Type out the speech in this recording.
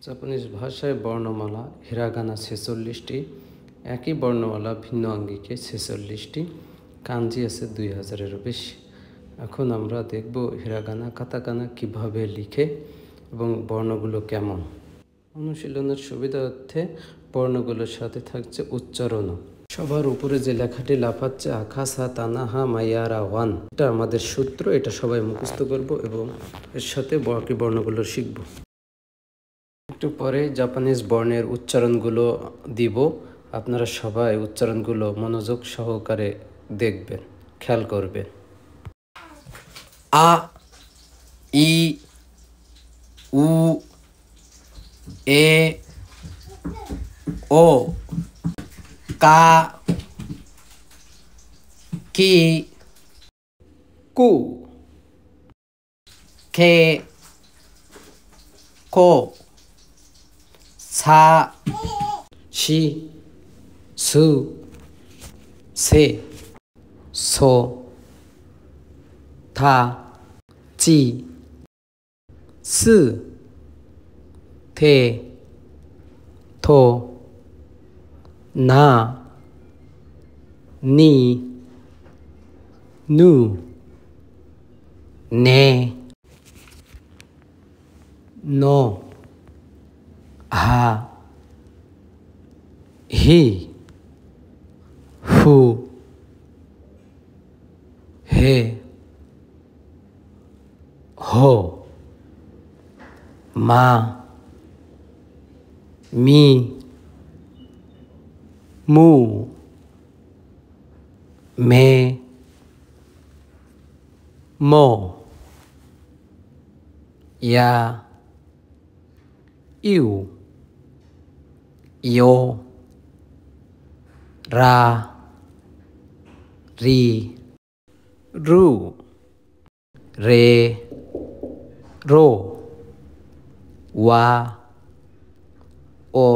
জাপানিজ ভাষায় বর্ণমালা হিরাগানা 46টি, একই বর্ণমালা ভিন্ন আঙ্গিকে 46টি, কাঞ্জি আছে 2000-এরও বেশি। এখন আমরা দেখব হিরাগানা কাতাকানা কিভাবে লিখে এবং বর্ণগুলো কেমন। অনুশীলনের সুবিধার্থে বর্ণগুলোর সাথে থাকছে উচ্চারণও। সবার উপরে যে লেখাটি লাফাচ্ছে আকাসা তানাহা মাইয়ারা ওয়ান, এটা আমাদের সূত্র, এটা সবাই মুখস্থ করব এবং এর সাথে বাকি বর্ণগুলো শিখব। একটু পরে জাপানিজ বর্ণের উচ্চারণগুলো দিব, আপনারা সবাই উচ্চারণগুলো মনোযোগ সহকারে দেখবেন, খেয়াল করবেন। আ, ই, উ, এ, ও, কা, কি, কু, খে, কো, ছা, শি, সু, সে, সো, থা, চি, সু, থে, থো, না, নি, নু, নে, নো, হা, হি, হু, হে, হো, মা, মি, মু, মে, মো, ইয়া, ইউ, ইয়ো, রা, রি, রু, রে, রো, ওয়া, ও,